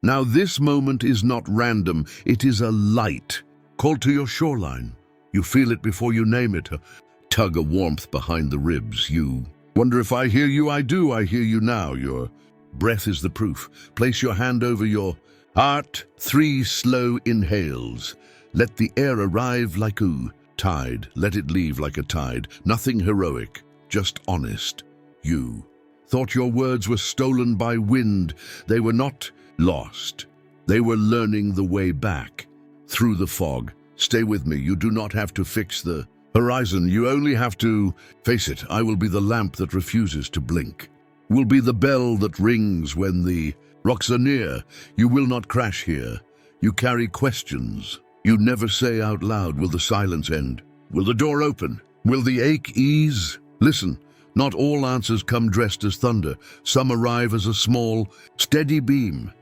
Now this moment is not random, it is a light. Called to your shoreline. You feel it before you name it, a tug of warmth behind the ribs. You wonder if I hear you. I do, I hear you now. Your breath is the proof. Place your hand over your heart. 3 slow inhales. Let the air arrive like a tide. Let it leave like a tide. Nothing heroic, just honest. You thought your words were stolen by wind. They were not lost. They were learning the way back. Through the fog. Stay with me. You do not have to fix the horizon. You only have to face it. I will be the lamp that refuses to blink. Will be the bell that rings when the rocks are near. You will not crash here. You carry questions. You never say out loud. Will the silence end? Will the door open? Will the ache ease? Listen, not all answers come dressed as thunder. Some arrive as a small, steady beam,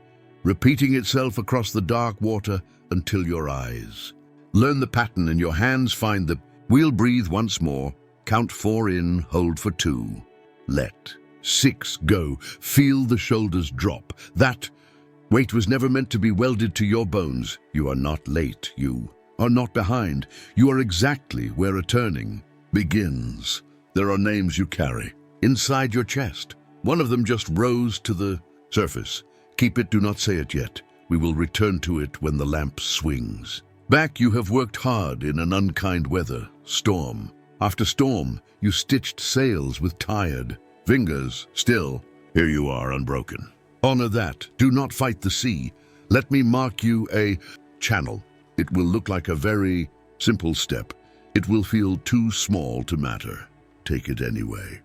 repeating itself across the dark water until your eyes learn the pattern and your hands find the wheel. Breathe once more. Count 4 in, hold for 2. Let 6 go. Feel the shoulders drop. That weight was never meant to be welded to your bones. You are not late. You are not behind. You are exactly where a turning begins. There are names you carry inside your chest. One of them just rose to the surface. Keep it, do not say it yet. We will return to it when the lamp swings. Back, you have worked hard in an unkind weather, storm. After storm, you stitched sails with tired fingers. Still, here you are, unbroken. Honor that. Do not fight the sea. Let me mark you a channel. It will look like a very simple step. It will feel too small to matter. Take it anyway.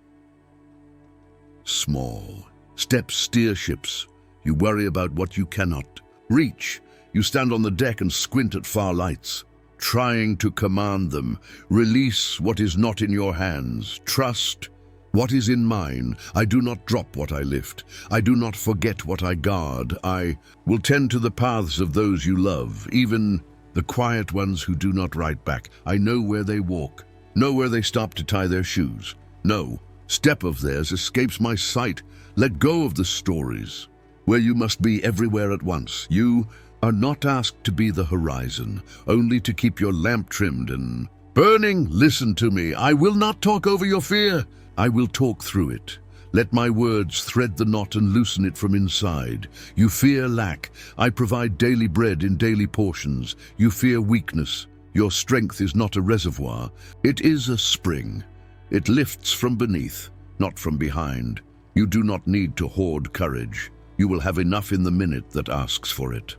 Small steps steer ships. You worry about what you cannot reach. You stand on the deck and squint at far lights, trying to command them. Release what is not in your hands. Trust what is in mine. I do not drop what I lift. I do not forget what I guard. I will tend to the paths of those you love, even the quiet ones who do not write back. I know where they walk, know where they stop to tie their shoes. No step of theirs escapes my sight. Let go of the stories where you must be everywhere at once. You are not asked to be the horizon, only to keep your lamp trimmed and burning. Listen to me. I will not talk over your fear. I will talk through it. Let my words thread the knot and loosen it from inside. You fear lack. I provide daily bread in daily portions. You fear weakness. Your strength is not a reservoir. It is a spring. It lifts from beneath, not from behind. You do not need to hoard courage. You will have enough in the minute that asks for it.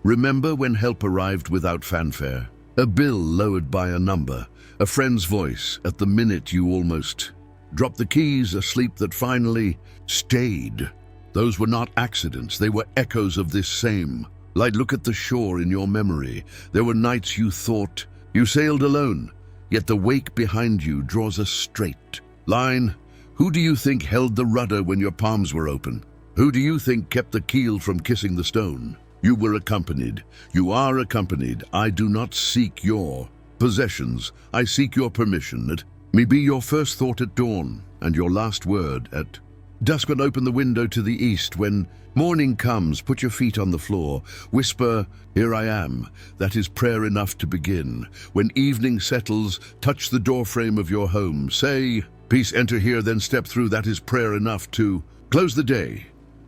Remember when help arrived without fanfare? A bill lowered by a number, a friend's voice at the minute you almost dropped the keys, a sleep that finally stayed. Those were not accidents, they were echoes of this same light. Look at the shore in your memory. There were nights you thought you sailed alone, yet the wake behind you draws a straight line. Who do you think held the rudder when your palms were open? Who do you think kept the keel from kissing the stone? You were accompanied. You are accompanied. I do not seek your possessions. I seek your permission. Let me be your first thought at dawn and your last word at dusk. When open the window to the east, when morning comes, put your feet on the floor. Whisper, here I am. That is prayer enough to begin. When evening settles, touch the doorframe of your home. Say, peace, enter here, then step through. That is prayer enough to close the day.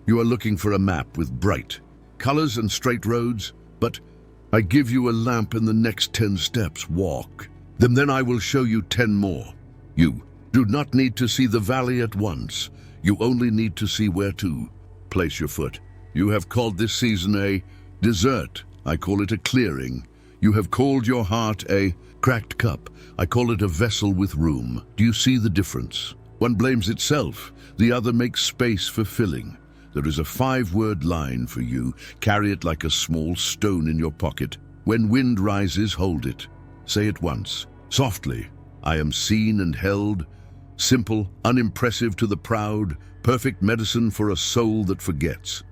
You are looking for a map with bright colors and straight roads, but I give you a lamp in the next 10 steps. Walk them, then I will show you 10 more. You do not need to see the valley at once. You only need to see where to place your foot. You have called this season a desert. I call it a clearing. You have called your heart a cracked cup. I call it a vessel with room. Do you see the difference? One blames itself. The other makes space for filling. There is a 5-word line for you. Carry it like a small stone in your pocket. When wind rises, hold it. Say it once, softly. I am seen and held. Simple, unimpressive to the proud, perfect medicine for a soul that forgets.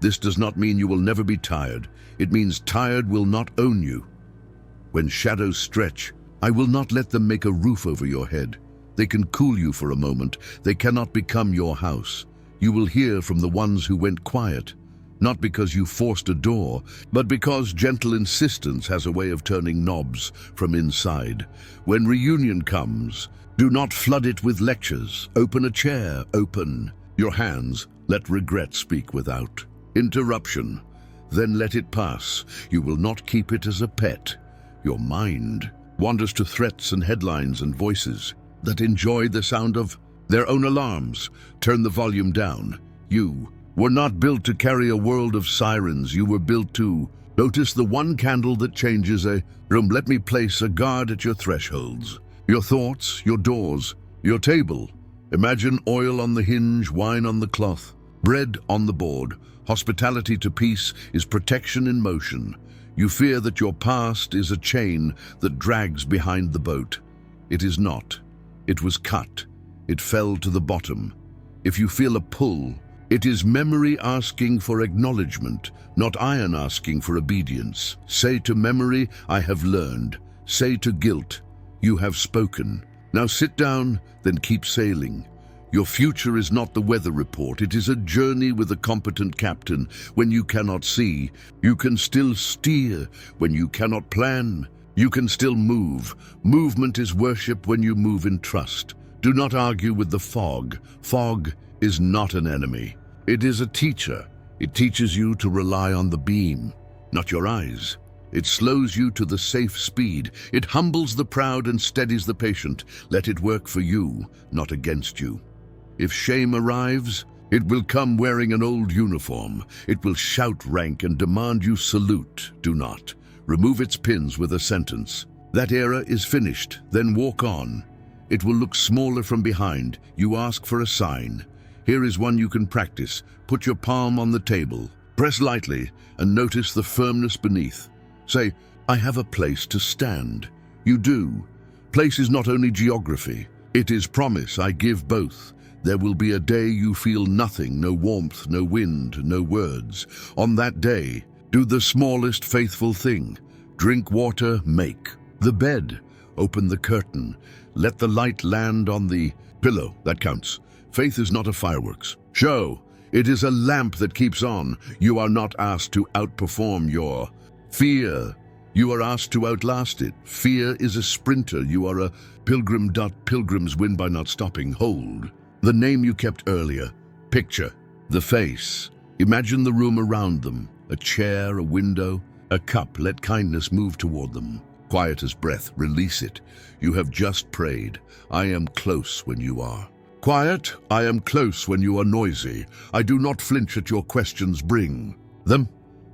This does not mean you will never be tired. It means tired will not own you. When shadows stretch, I will not let them make a roof over your head. They can cool you for a moment. They cannot become your house. You will hear from the ones who went quiet. not because you forced a door, but because gentle insistence has a way of turning knobs from inside. When reunion comes, do not flood it with lectures. Open a chair, open your hands. Let regret speak without interruption. Then let it pass. You will not keep it as a pet. Your mind wanders to threats and headlines and voices that enjoy the sound of their own alarms. Turn the volume down. You were not built to carry a world of sirens. You were built to notice the one candle that changes a room. Let me place a guard at your thresholds, your thoughts, your doors, your table. Imagine oil on the hinge, wine on the cloth, bread on the board. Hospitality to peace is protection in motion. You fear that your past is a chain that drags behind the boat. It is not. It was cut. It fell to the bottom. If you feel a pull, it is memory asking for acknowledgement, not iron asking for obedience. Say to memory, I have learned. Say to guilt, you have spoken. Now sit down, then keep sailing. Your future is not the weather report. It is a journey with a competent captain. When you cannot see, you can still steer. When you cannot plan, you can still move. Movement is worship when you move in trust. Do not argue with the fog. Fog is not an enemy. It is a teacher. It teaches you to rely on the beam, not your eyes. It slows you to the safe speed. It humbles the proud and steadies the patient. Let it work for you, not against you. If shame arrives, it will come wearing an old uniform. It will shout rank and demand you salute. Do not remove its pins with a sentence. That era is finished, then walk on. It will look smaller from behind. You ask for a sign. Here is one you can practice. Put your palm on the table. Press lightly and notice the firmness beneath. Say, I have a place to stand. You do. Place is not only geography. It is promise. I give both. There will be a day you feel nothing, no warmth, no wind, no words. On that day, do the smallest faithful thing. Drink water, make the bed. Open the curtain. Let the light land on the pillow. That counts. Faith is not a fireworks show. It is a lamp that keeps on. You are not asked to outperform your fear. You are asked to outlast it. Fear is a sprinter. You are a pilgrim. Pilgrims win by not stopping. Hold the name you kept earlier. Picture the face. Imagine the room around them. A chair, a window, a cup. Let kindness move toward them. Quiet as breath. Release it. You have just prayed. I am close when you are quiet. I am close when you are noisy. I do not flinch at your questions. Bring them.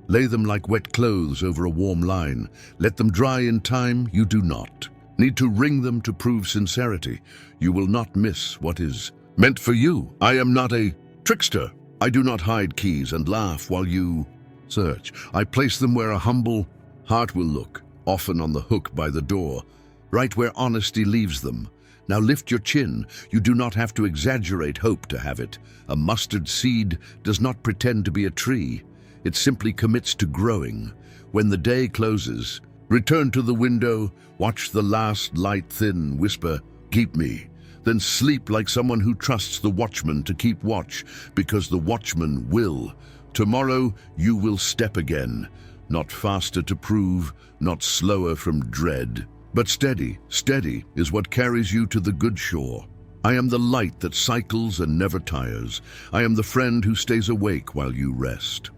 Lay them like wet clothes over a warm line. Let them dry in time. You do not need to wring them to prove sincerity. You will not miss what is meant for you. I am not a trickster. I do not hide keys and laugh while you search. I place them where a humble heart will look, often on the hook by the door, right where honesty leaves them. Now lift your chin. You do not have to exaggerate hope to have it. A mustard seed does not pretend to be a tree. It simply commits to growing. When the day closes, return to the window, watch the last light thin, whisper, keep me. Then sleep like someone who trusts the watchman to keep watch, because the watchman will. Tomorrow you will step again, not faster to prove, not slower from dread, but steady. Steady is what carries you to the good shore. I am the light that cycles and never tires. I am the friend who stays awake while you rest.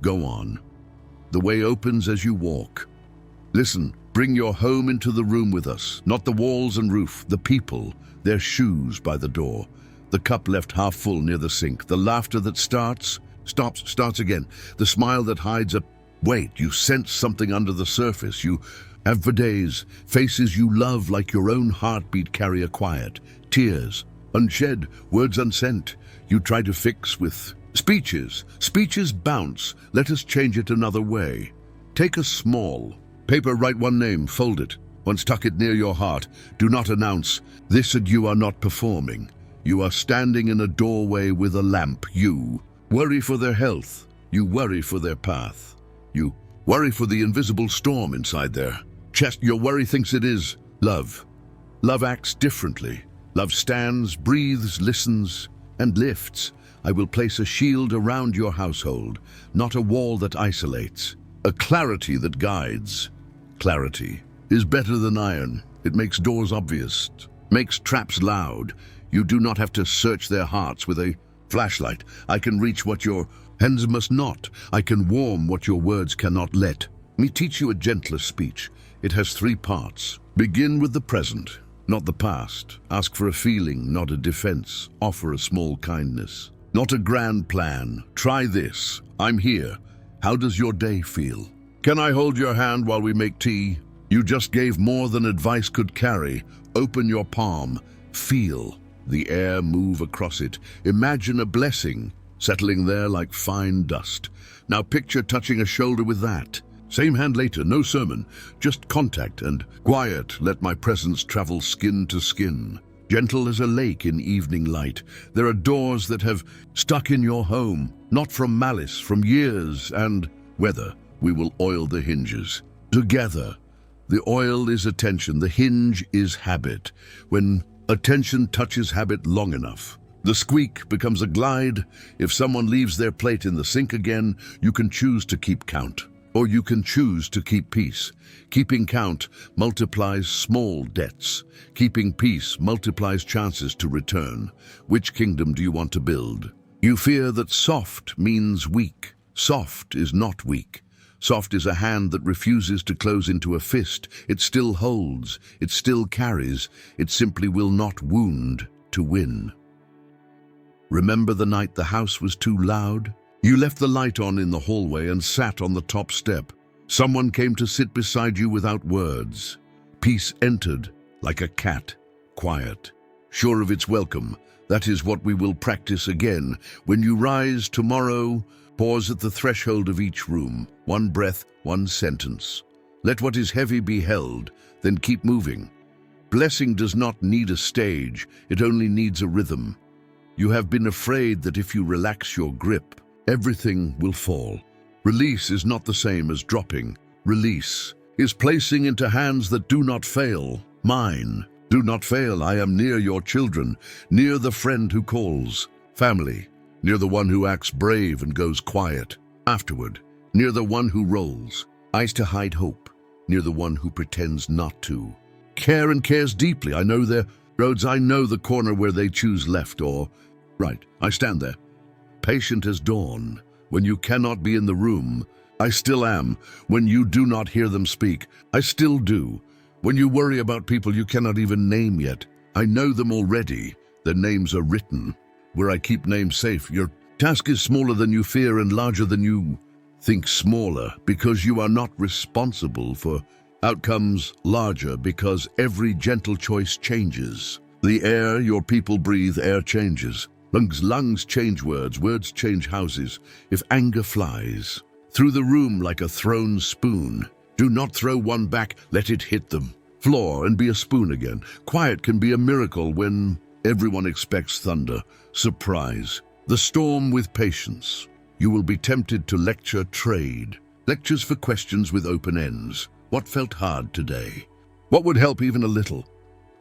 Go on. The way opens as you walk. Listen, bring your home into the room with us, not the walls and roof, the people, their shoes by the door, the cup left half full near the sink, the laughter that starts again, the smile that hides a wait. You sense something under the surface. You have for days faces you love like your own heartbeat carry a quiet, tears unshed, words unsent. You try to fix with speeches. Speeches bounce. Let us change it another way. Take a small paper, write one name, fold it. Once tuck it near your heart. Do not announce this, and you are not performing. You are standing in a doorway with a lamp. You worry for their health. You worry for their path. You worry for the invisible storm inside their chest. Your worry thinks it is love. Love acts differently. Love stands, breathes, listens, and lifts. I will place a shield around your household, not a wall that isolates. A clarity that guides. Clarity is better than iron. It makes doors obvious, makes traps loud. You do not have to search their hearts with a flashlight. I can reach what your hands must not. I can warm what your words cannot let. Me teach you a gentler speech. It has 3 parts. Begin with the present, not the past. Ask for a feeling, not a defense. Offer a small kindness, not a grand plan. Try this. I'm here. How does your day feel? Can I hold your hand while we make tea? You just gave more than advice could carry. Open your palm. Feel the air move across it. Imagine a blessing settling there like fine dust. Now picture touching a shoulder with that. Same hand later, no sermon, just contact and quiet. Let my presence travel skin to skin. Gentle as a lake in evening light. There are doors that have stuck in your home, not from malice, from years and weather. We will oil the hinges. Together. The oil is attention, the hinge is habit. When attention touches habit long enough, the squeak becomes a glide. If someone leaves their plate in the sink again, you can choose to keep count. Or you can choose to keep peace. Keeping count multiplies small debts. Keeping peace multiplies chances to return. Which kingdom do you want to build? You fear that soft means weak. Soft is not weak. Soft is a hand that refuses to close into a fist. It still holds. It still carries. It simply will not wound to win. Remember the night the house was too loud? You left the light on in the hallway and sat on the top step. Someone came to sit beside you without words. Peace entered like a cat, quiet, sure of its welcome. That is what we will practice again. When you rise tomorrow, pause at the threshold of each room. 1 breath, 1 sentence. Let what is heavy be held, then keep moving. Blessing does not need a stage, it only needs a rhythm. You have been afraid that if you relax your grip, everything will fall. Release is not the same as dropping. Release is placing into hands that do not fail. Mine. Do not fail. I am near your children, near the friend who calls. Family. Near the one who acts brave and goes quiet. Afterward. Near the one who rolls. Eyes to hide hope. Near the one who pretends not to. Care and cares deeply. I know their roads. I know the corner where they choose left or right. I stand there. Patient as dawn, when you cannot be in the room. I still am. When you do not hear them speak, I still do. When you worry about people you cannot even name yet, I know them already. Their names are written. Where I keep names safe, your task is smaller than you fear and larger than you think. Smaller because you are not responsible for outcomes. Larger because every gentle choice changes. The air your people breathe, air changes. Lungs change words, words change houses. If anger flies through the room like a thrown spoon, do not throw one back, let it hit them. Floor and be a spoon again. Quiet can be a miracle when everyone expects thunder. Surprise. The storm with patience. You will be tempted to lecture trade. Lectures for questions with open ends. What felt hard today? What would help even a little?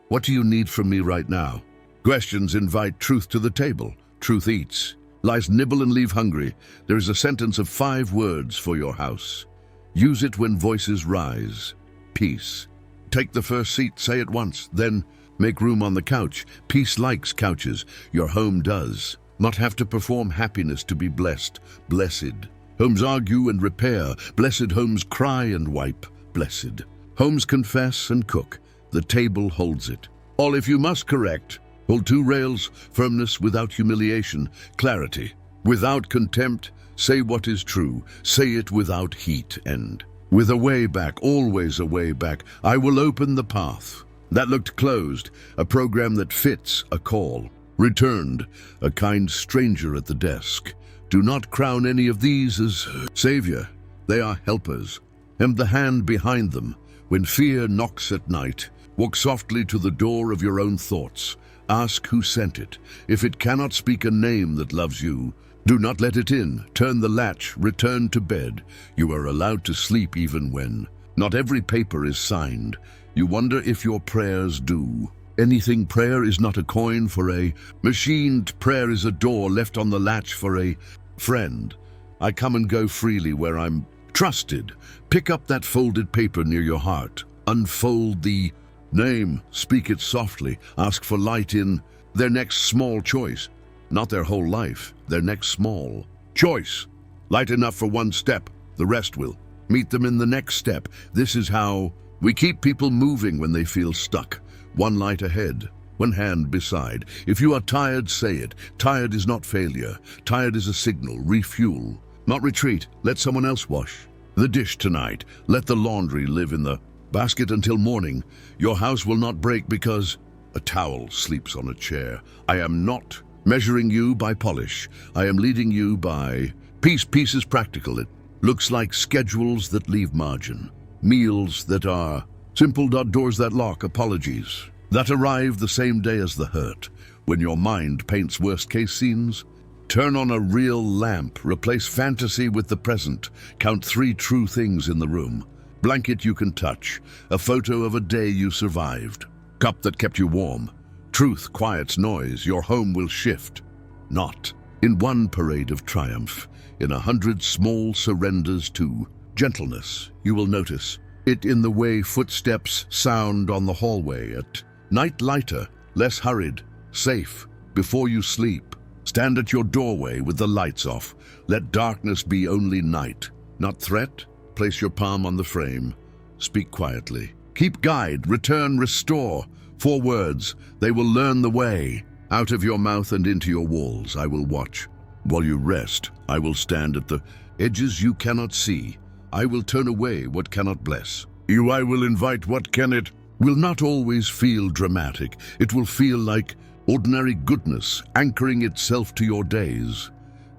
What do you need from me right now? Questions invite truth to the table. Truth eats. Lies nibble and leave hungry. There is a sentence of 5 words for your house. Use it when voices rise. Peace. Take the first seat, say it once, then make room on the couch. Peace likes couches. Your home does. Not have to perform happiness to be blessed. Blessed. Homes argue and repair. Blessed homes cry and wipe. Blessed. Homes confess and cook. The table holds it. All if you must correct. Hold 2 rails, firmness without humiliation, clarity without contempt. Say what is true, say it without heat, and with a way back, always a way back. I will open the path. That looked closed, a program that fits, a call. Returned, a kind stranger at the desk. Do not crown any of these as savior. They are helpers. And the hand behind them. When fear knocks at night, walk softly to the door of your own thoughts. Ask who sent it. If it cannot speak a name that loves you, do not let it in. Turn the latch, return to bed. You are allowed to sleep even when not every paper is signed. You wonder if your prayers do. anything. Prayer is not a coin for a machined. Prayer is a door left on the latch for a friend. I come and go freely where I'm trusted. Pick up that folded paper near your heart. Unfold the name. Speak it softly. Ask for light in their next small choice. Not their whole life, their next small choice. Light enough for one step. The rest will meet them in the next step. This is how we keep people moving when they feel stuck. One light ahead, one hand beside. If you are tired, say it. Tired is not failure. Tired is a signal. Refuel, not retreat. Let someone else wash the dish tonight. Let the laundry live in the basket until morning. Your house will not break because a towel sleeps on a chair. I am not measuring you by polish. I am leading you by peace. Peace is practical. It looks like schedules that leave margin. Meals that are simple. Doors that lock. Apologies that arrive the same day as the hurt. When your mind paints worst-case scenes, turn on a real lamp. Replace fantasy with the present. Count 3 true things in the room. Blanket you can touch. A photo of a day you survived. Cup that kept you warm. Truth quiets noise. Your home will shift. Not in one parade of triumph. In 100 small surrenders to gentleness. You will notice it in the way footsteps sound on the hallway at night. Lighter, less hurried, safe. Before you sleep, stand at your doorway with the lights off. Let darkness be only night, not threat. Place your palm on the frame. Speak quietly. Keep guide, return, restore. 4 words. They will learn the way. Out of your mouth and into your walls. I will watch. While you rest, I will stand at the edges you cannot see. I will turn away what cannot bless you. I will invite what can. It will not always feel dramatic. It will feel like ordinary goodness anchoring itself to your days.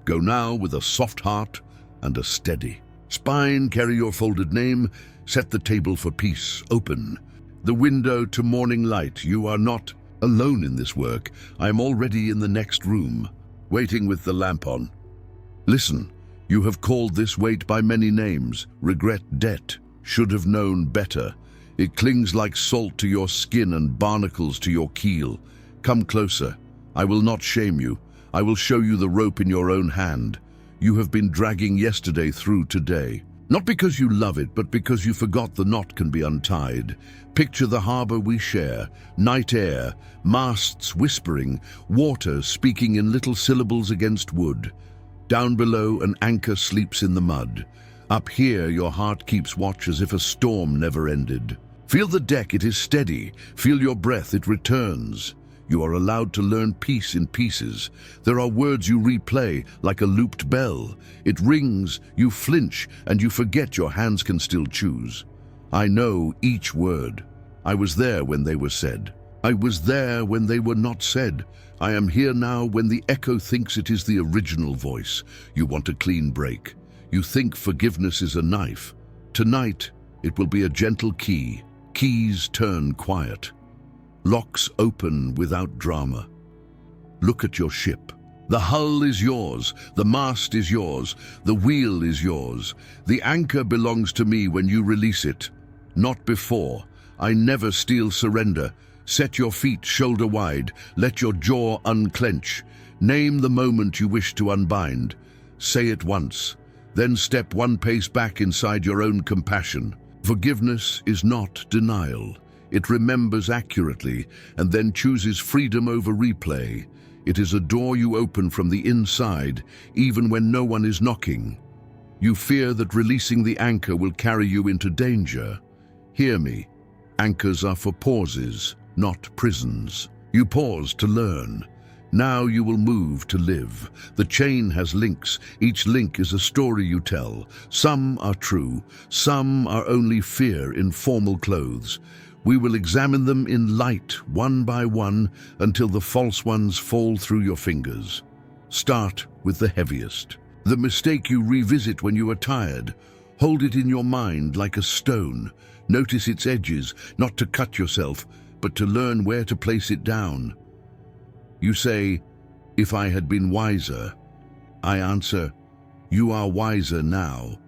Go now with a soft heart and a steady spine. Carry your folded name. Set the table for peace. Open the window to morning light. You are not alone in this work. I am already in the next room, waiting with the lamp on. Listen. You have called this weight by many names. Regret, debt, should have known better. It clings like salt to your skin and barnacles to your keel. Come closer. I will not shame you. I will show you the rope in your own hand. You have been dragging yesterday through today. Not because you love it, but because you forgot the knot can be untied. Picture the harbor we share. Night air, masts whispering, water speaking in little syllables against wood. Down below, an anchor sleeps in the mud. Up here, your heart keeps watch as if a storm never ended. Feel the deck, it is steady. Feel your breath, it returns. You are allowed to learn peace in pieces. There are words you replay like a looped bell. It rings, you flinch, and you forget your hands can still choose. I know each word. I was there when they were said. I was there when they were not said. I am here now when the echo thinks it is the original voice. You want a clean break. You think forgiveness is a knife. Tonight, it will be a gentle key. Keys turn quiet. Locks open without drama. Look at your ship. The hull is yours. The mast is yours. The wheel is yours. The anchor belongs to me when you release it. Not before. I never steal surrender. Set your feet shoulder wide. Let your jaw unclench. Name the moment you wish to unbind. Say it once. Then step 1 pace back inside your own compassion. Forgiveness is not denial. It remembers accurately and then chooses freedom over replay. It is a door you open from the inside, even when no one is knocking. You fear that releasing the anchor will carry you into danger. Hear me. Anchors are for pauses, not prisons. You pause to learn. Now you will move to live. The chain has links. Each link is a story you tell. Some are true. Some are only fear in formal clothes. We will examine them in light, one by one, until the false ones fall through your fingers. Start with the heaviest. The mistake you revisit when you are tired. Hold it in your mind like a stone. Notice its edges, not to cut yourself, but to learn where to place it down. You say, "If I had been wiser." I answer, "You are wiser now."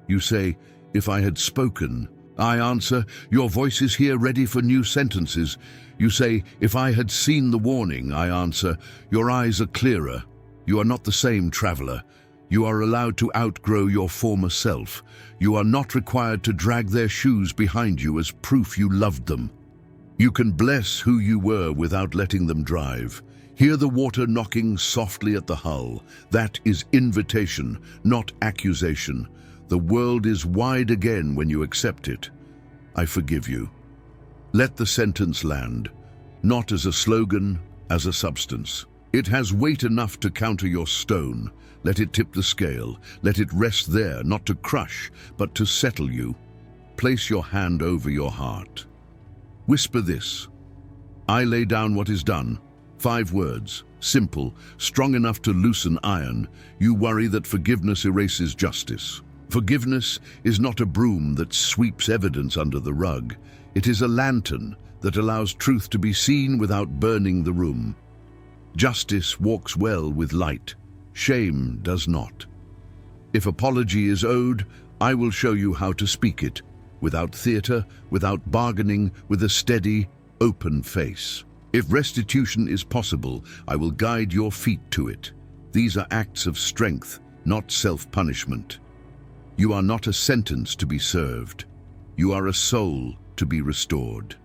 You say, "If I had spoken." I answer, your voice is here ready for new sentences. You say, if I had seen the warning. I answer, your eyes are clearer. You are not the same traveler. You are allowed to outgrow your former self. You are not required to drag their shoes behind you as proof you loved them. You can bless who you were without letting them drive. Hear the water knocking softly at the hull. That is invitation, not accusation. The world is wide again when you accept it. I forgive you. Let the sentence land, not as a slogan, as a substance. It has weight enough to counter your stone. Let it tip the scale. Let it rest there, not to crush, but to settle you. Place your hand over your heart. Whisper this. I lay down what is done. 5 words, simple, strong enough to loosen iron. You worry that forgiveness erases justice. Forgiveness is not a broom that sweeps evidence under the rug. It is a lantern that allows truth to be seen without burning the room. Justice walks well with light. Shame does not. If apology is owed, I will show you how to speak it, without theater, without bargaining, with a steady, open face. If restitution is possible, I will guide your feet to it. These are acts of strength, not self-punishment. You are not a sentence to be served. You are a soul to be restored.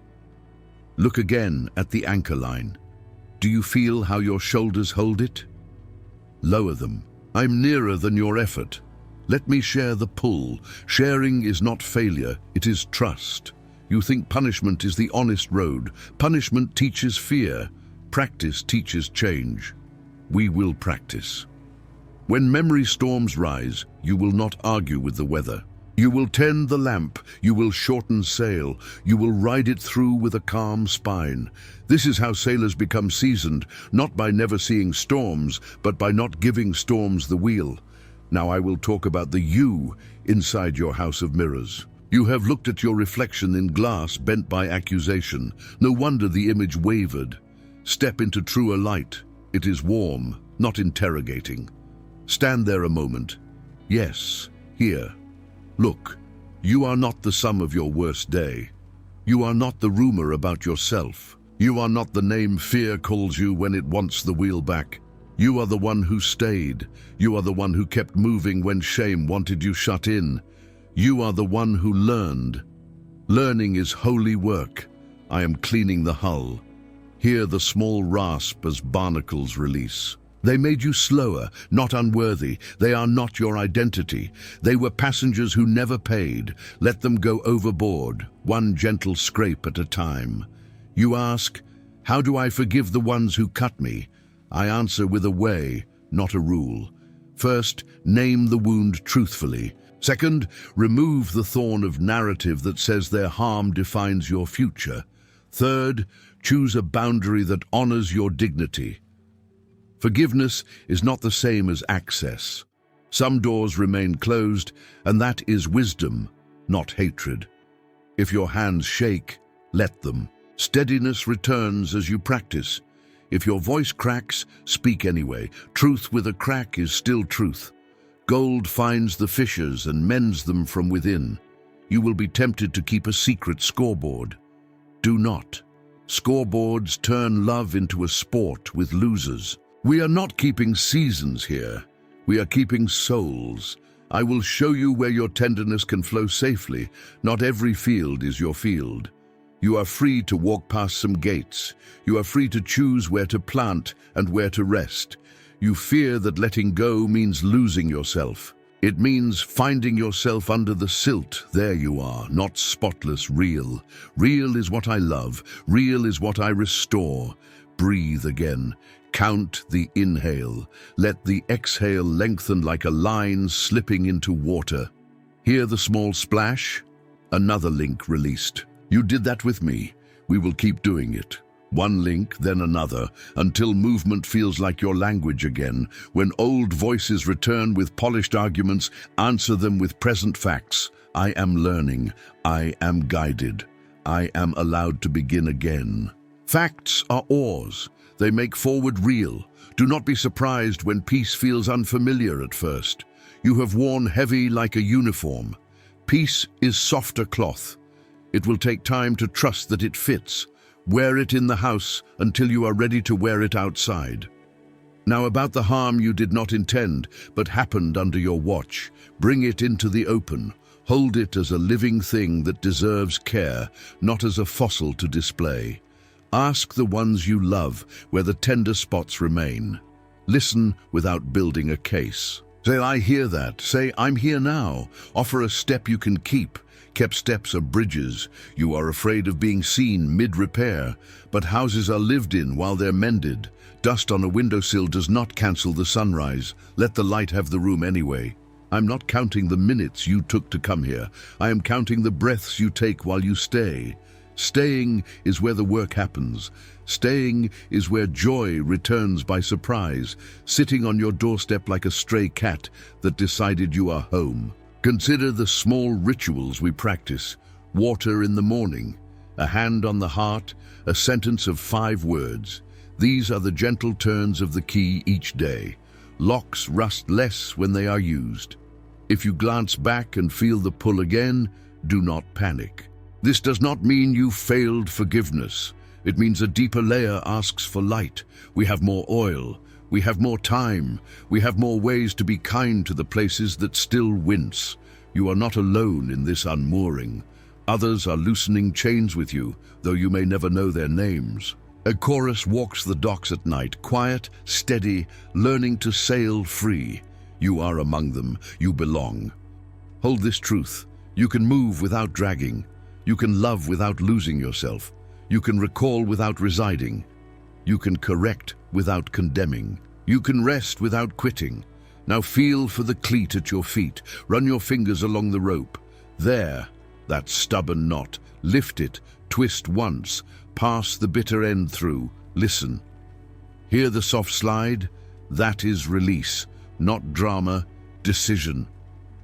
Look again at the anchor line. Do you feel how your shoulders hold it? Lower them. I'm nearer than your effort. Let me share the pull. Sharing is not failure, it is trust. You think punishment is the honest road. Punishment teaches fear. Practice teaches change. We will practice. When memory storms rise, you will not argue with the weather. You will tend the lamp, you will shorten sail, you will ride it through with a calm spine. This is how sailors become seasoned, not by never seeing storms, but by not giving storms the wheel. Now I will talk about the you inside your house of mirrors. You have looked at your reflection in glass bent by accusation. No wonder the image wavered. Step into truer light. It is warm, not interrogating. Stand there a moment. Yes, here. Look, you are not the sum of your worst day. You are not the rumor about yourself. You are not the name fear calls you when it wants the wheel back. You are the one who stayed. You are the one who kept moving when shame wanted you shut in. You are the one who learned. Learning is holy work. I am cleaning the hull. Hear the small rasp as barnacles release. They made you slower, not unworthy. They are not your identity. They were passengers who never paid. Let them go overboard, one gentle scrape at a time. You ask, how do I forgive the ones who cut me? I answer with a way, not a rule. First, name the wound truthfully. Second, remove the thorn of narrative that says their harm defines your future. Third, choose a boundary that honors your dignity. Forgiveness is not the same as access. Some doors remain closed, and that is wisdom, not hatred. If your hands shake, let them. Steadiness returns as you practice. If your voice cracks, speak anyway. Truth with a crack is still truth. Gold finds the fissures and mends them from within. You will be tempted to keep a secret scoreboard. Do not. Scoreboards turn love into a sport with losers. We are not keeping seasons here. We are keeping souls. I will show you where your tenderness can flow safely. Not every field is your field. You are free to walk past some gates. You are free to choose where to plant and where to rest. You fear that letting go means losing yourself. It means finding yourself under the silt. There you are, not spotless, real. Real is what I love. Real is what I restore. Breathe again. Count the inhale. Let the exhale lengthen like a line slipping into water. Hear the small splash? Another link released. You did that with me. We will keep doing it. One link, then another, until movement feels like your language again. When old voices return with polished arguments, answer them with present facts. I am learning. I am guided. I am allowed to begin again. Facts are oars. They make forward real. Do not be surprised when peace feels unfamiliar at first. You have worn heavy like a uniform. Peace is softer cloth. It will take time to trust that it fits. Wear it in the house until you are ready to wear it outside. Now about the harm you did not intend, but happened under your watch. Bring it into the open. Hold it as a living thing that deserves care, not as a fossil to display. Ask the ones you love where the tender spots remain. Listen without building a case. Say, I hear that. Say, I'm here now. Offer a step you can keep. Kept steps are bridges. You are afraid of being seen mid-repair, but houses are lived in while they're mended. Dust on a windowsill does not cancel the sunrise. Let the light have the room anyway. I'm not counting the minutes you took to come here. I am counting the breaths you take while you stay. Staying is where the work happens. Staying is where joy returns by surprise, sitting on your doorstep like a stray cat that decided you are home. Consider the small rituals we practice. Water in the morning, a hand on the heart, a sentence of 5 words. These are the gentle turns of the key each day. Locks rust less when they are used. If you glance back and feel the pull again, do not panic. This does not mean you failed forgiveness. It means a deeper layer asks for light. We have more oil. We have more time. We have more ways to be kind to the places that still wince. You are not alone in this unmooring. Others are loosening chains with you, though you may never know their names. A chorus walks the docks at night, quiet, steady, learning to sail free. You are among them. You belong. Hold this truth. You can move without dragging. You can love without losing yourself. You can recall without residing. You can correct without condemning. You can rest without quitting. Now feel for the cleat at your feet. Run your fingers along the rope. There, that stubborn knot. Lift it, twist once, pass the bitter end through. Listen. Hear the soft slide? That is release, not drama, decision.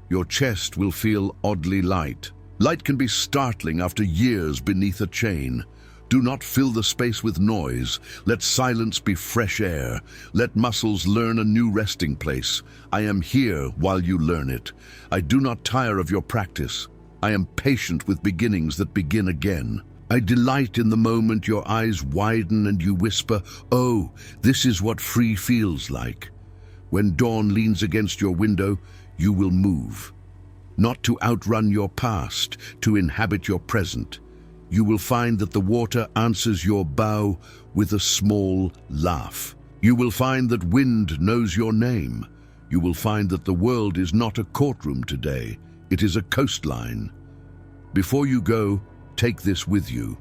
Your chest will feel oddly light. Light can be startling after years beneath a chain. Do not fill the space with noise. Let silence be fresh air. Let muscles learn a new resting place. I am here while you learn it. I do not tire of your practice. I am patient with beginnings that begin again. I delight in the moment your eyes widen and you whisper, "Oh, this is what free feels like." When dawn leans against your window, you will move. Not to outrun your past, to inhabit your present. You will find that the water answers your bow with a small laugh. You will find that wind knows your name. You will find that the world is not a courtroom today. It is a coastline. Before you go, take this with you.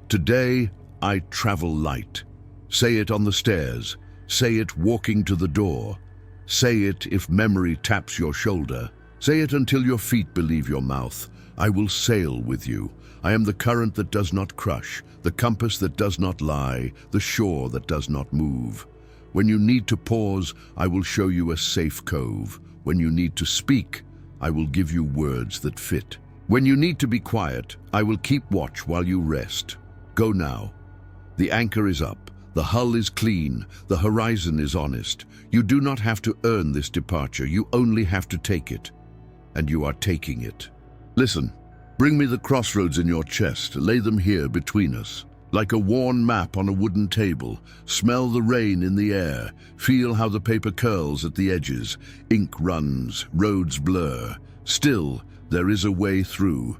Today, I travel light. Say it on the stairs. Say it walking to the door. Say it if memory taps your shoulder. Say it until your feet believe your mouth. I will sail with you. I am the current that does not crush, the compass that does not lie, the shore that does not move. When you need to pause, I will show you a safe cove. When you need to speak, I will give you words that fit. When you need to be quiet, I will keep watch while you rest. Go now. The anchor is up. The hull is clean. The horizon is honest. You do not have to earn this departure. You only have to take it. And you are taking it. Listen. Bring me the crossroads in your chest. Lay them here between us. Like a worn map on a wooden table. Smell the rain in the air. Feel how the paper curls at the edges. Ink runs, roads blur. Still, there is a way through.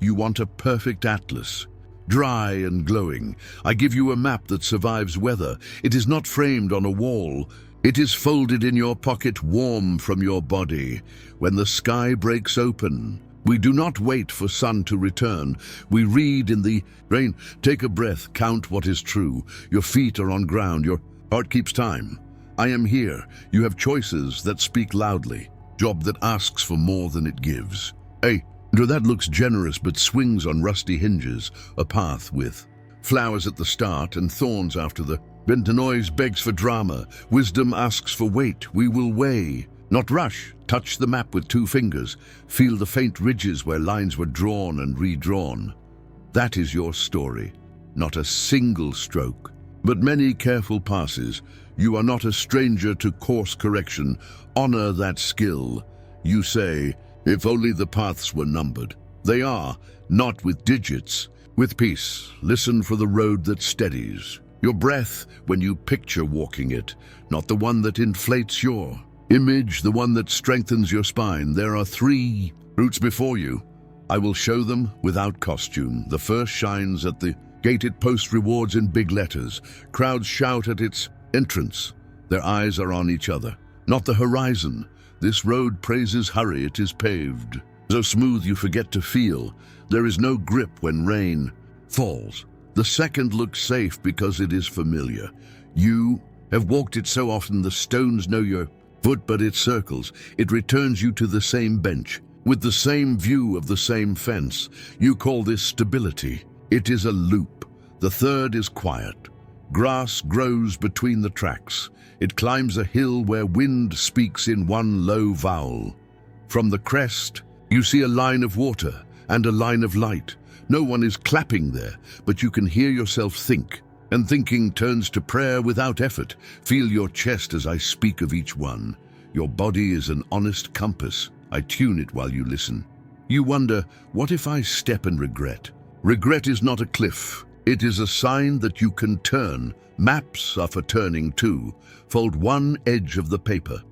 You want a perfect atlas. Dry and glowing. I give you a map that survives weather. It is not framed on a wall. It is folded in your pocket, warm from your body. When the sky breaks open, we do not wait for sun to return. We read in the rain. Take a breath, count what is true. Your feet are on ground, your heart keeps time. I am here. You have choices that speak loudly. Job that asks for more than it gives. Hey, that looks generous but swings on rusty hinges. A path with flowers at the start and thorns after the bent. Noise begs for drama. Wisdom asks for weight. We will weigh. Not rush. Touch the map with 2 fingers. Feel the faint ridges where lines were drawn and redrawn. That is your story. Not a single stroke, but many careful passes. You are not a stranger to course correction. Honor that skill. You say, if only the paths were numbered. They are, not with digits, with peace. Listen for the road that steadies your breath when you picture walking it, not the one that inflates your image, the one that strengthens your spine. There are 3 routes before you. I will show them without costume. The first shines at the gate. It posts rewards in big letters. Crowds shout at its entrance. Their eyes are on each other, not the horizon. This road praises hurry. It is paved so smooth you forget to feel. There is no grip when rain falls. The second looks safe because it is familiar. You have walked it so often the stones know your foot, but it circles. It returns you to the same bench, with the same view of the same fence. You call this stability. It is a loop. The third is quiet. Grass grows between the tracks. It climbs a hill where wind speaks in one low vowel. From the crest, you see a line of water and a line of light. No one is clapping there, but you can hear yourself think, and thinking turns to prayer without effort. Feel your chest as I speak of each one. Your body is an honest compass. I tune it while you listen. You wonder, what if I step and regret? Regret is not a cliff. It is a sign that you can turn. Maps are for turning too. Fold one edge of the paper.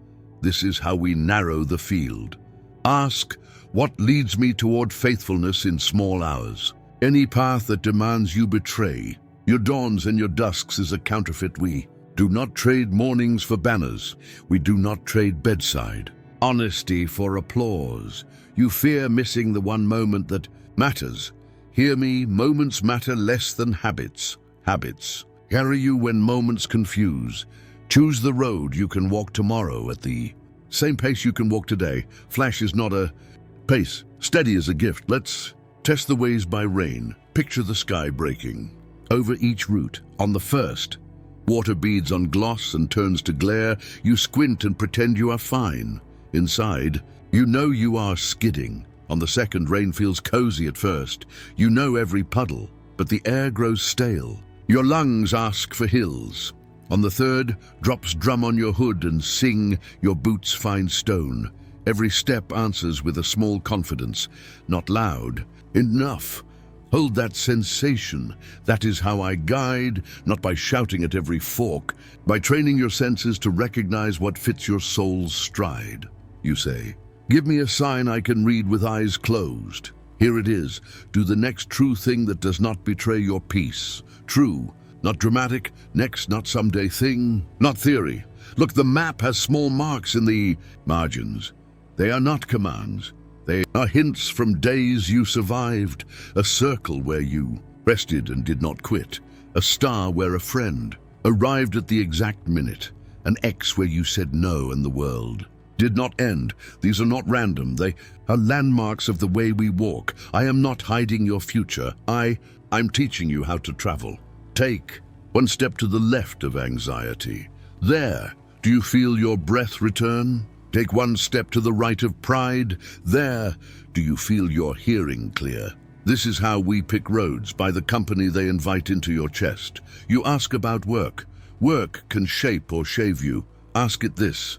This is how we narrow the field. Ask, what leads me toward faithfulness in small hours? Any path that demands you betray. Your dawns and your dusks is a counterfeit. We do not trade mornings for banners. We do not trade bedside honesty for applause. You fear missing the one moment that matters. Hear me, moments matter less than habits. Habits carry you when moments confuse. Choose the road you can walk tomorrow at the same pace you can walk today. Flash is not a pace. Steady is a gift. Let's test the ways by rain. Picture the sky breaking over each route. On the first, water beads on gloss and turns to glare. You squint and pretend you are fine. Inside, you know you are skidding. On the second, rain feels cozy at first. You know every puddle, but the air grows stale. Your lungs ask for hills. On the third, drops drum on your hood and sing. Your boots find stone. Every step answers with a small confidence. Not loud. Enough. Hold that sensation. That is how I guide, not by shouting at every fork, by training your senses to recognize what fits your soul's stride. You say, give me a sign I can read with eyes closed. Here it is. Do the next true thing that does not betray your peace. True, not dramatic. Next, not someday thing, not theory. Look, the map has small marks in the margins. They are not commands. They are hints from days you survived. A circle where you rested and did not quit. A star where a friend arrived at the exact minute. An X where you said no and the world did not end. These are not random. They are landmarks of the way we walk. I am not hiding your future. I'm teaching you how to travel. Take one step to the left of anxiety. There, do you feel your breath return? Take one step to the right of pride. There, do you feel your hearing clear? This is how we pick roads, by the company they invite into your chest. You ask about work. Work can shape or shave you. Ask it this.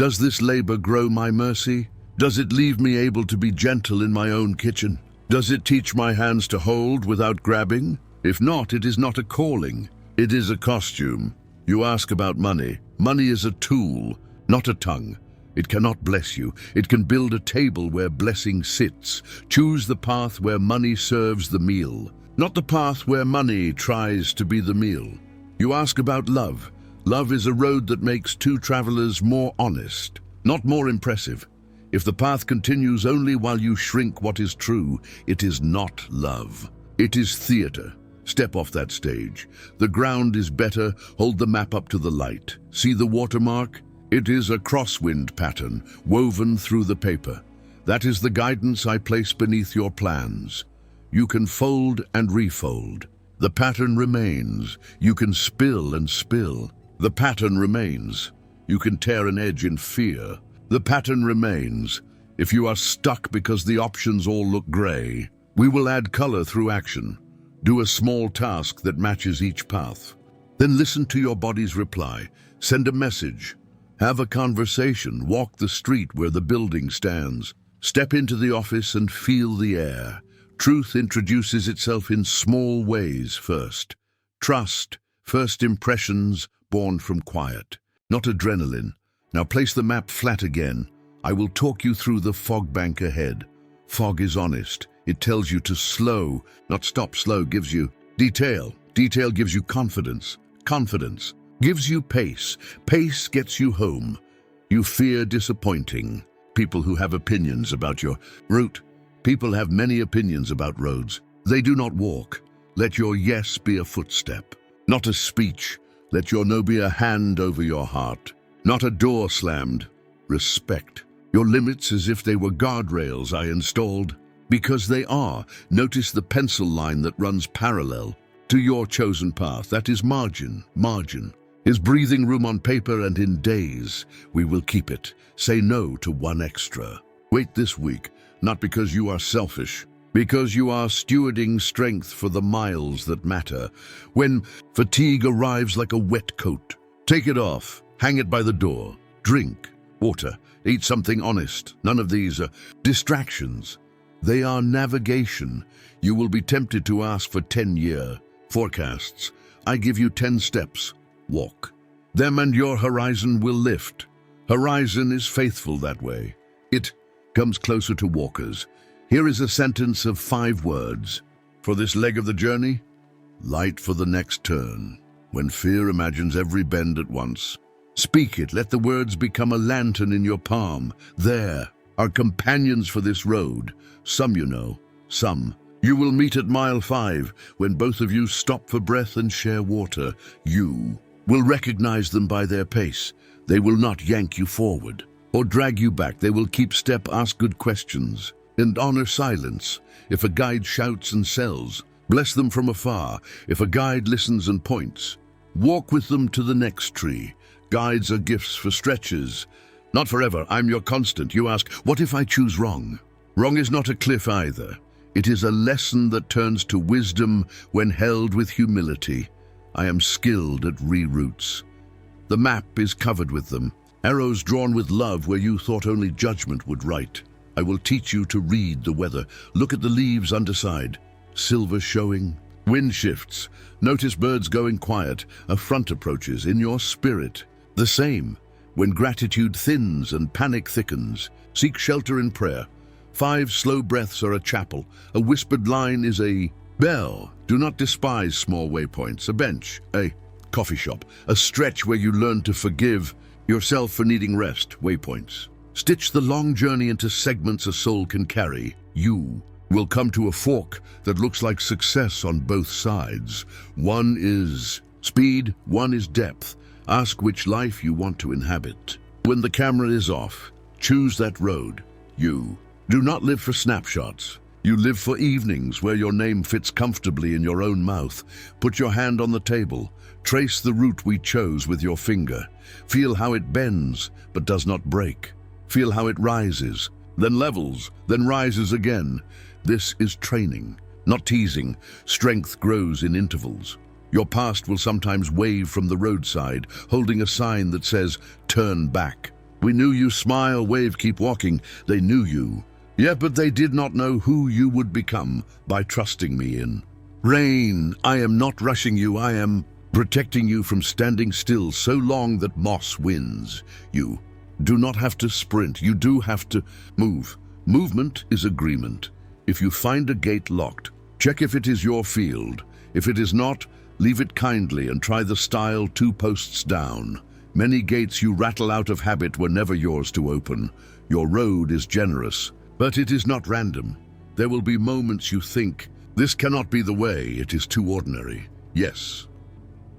Does this labor grow my mercy? Does it leave me able to be gentle in my own kitchen? Does it teach my hands to hold without grabbing? If not, it is not a calling. It is a costume. You ask about money. Money is a tool, not a tongue. It cannot bless you. It can build a table where blessing sits. Choose the path where money serves the meal, not the path where money tries to be the meal. You ask about love. Love is a road that makes two travelers more honest, not more impressive. If the path continues only while you shrink what is true, it is not love. It is theater. Step off that stage. The ground is better. Hold the map up to the light. See the watermark? It is a crosswind pattern woven through the paper. That is the guidance I place beneath your plans. You can fold and refold. The pattern remains. You can spill and spill. The pattern remains. You can tear an edge in fear. The pattern remains. If you are stuck because the options all look gray, we will add color through action. Do a small task that matches each path. Then listen to your body's reply. Send a message. Have a conversation. Walk the street where the building stands. Step into the office and feel the air. Truth introduces itself in small ways first. Trust, first impressions born from quiet, not adrenaline. Now place the map flat again. I will talk you through the fog bank ahead. Fog is honest. It tells you to slow, not stop. Slow gives you detail. Detail gives you confidence. Confidence gives you pace. Pace gets you home. You fear disappointing people who have opinions about your route. People have many opinions about roads. They do not walk. Let your yes be a footstep, not a speech. Let your no be a hand over your heart, not a door slammed. Respect your limits as if they were guardrails I installed, because they are. Notice the pencil line that runs parallel to your chosen path. That is margin. Margin is breathing room on paper, and in days we will keep it. Say no to one extra. Wait this week, not because you are selfish, because you are stewarding strength for the miles that matter. When fatigue arrives like a wet coat, take it off, hang it by the door, drink water, eat something honest. None of these are distractions. They are navigation. You will be tempted to ask for 10-year forecasts. I give you 10 steps. Walk them and your horizon will lift. Horizon is faithful that way. It comes closer to walkers. Here is a sentence of 5 words. For this leg of the journey, light for the next turn. When fear imagines every bend at once, speak it. Let the words become a lantern in your palm. There are companions for this road. Some you know, some you will meet at mile 5 when both of you stop for breath and share water. You will recognize them by their pace. They will not yank you forward or drag you back. They will keep step, ask good questions, and honor silence. If a guide shouts and sells, bless them from afar. If a guide listens and points, walk with them to the next tree. Guides are gifts for stretches, not forever. I'm your constant. You ask, what if I choose wrong? Wrong is not a cliff either. It is a lesson that turns to wisdom when held with humility. I am skilled at reroutes. The map is covered with them. Arrows drawn with love where you thought only judgment would write. I will teach you to read the weather. Look at the leaves underside. Silver showing. Wind shifts. Notice birds going quiet. A front approaches in your spirit. The same. When gratitude thins and panic thickens, seek shelter in prayer. 5 slow breaths are a chapel. A whispered line is a bell. Do not despise small waypoints. A bench, a coffee shop, a stretch where you learn to forgive yourself for needing rest. Waypoints stitch the long journey into segments a soul can carry. You will come to a fork that looks like success on both sides. One is speed, one is depth. Ask which life you want to inhabit. When the camera is off, choose that road. You do not live for snapshots. You live for evenings where your name fits comfortably in your own mouth. Put your hand on the table. Trace the route we chose with your finger. Feel how it bends, but does not break. Feel how it rises, then levels, then rises again. This is training, not teasing. Strength grows in intervals. Your past will sometimes wave from the roadside, holding a sign that says, turn back. We knew you. Smile, wave, keep walking. They knew you. Yeah, but they did not know who you would become by trusting me in. Rain, I am not rushing you. I am protecting you from standing still so long that moss wins. You do not have to sprint. You do have to move. Movement is agreement. If you find a gate locked, check if it is your field. If it is not, leave it kindly and try the style 2 posts down. Many gates you rattle out of habit were never yours to open. Your road is generous, but it is not random. There will be moments you think, this cannot be the way, it is too ordinary. Yes.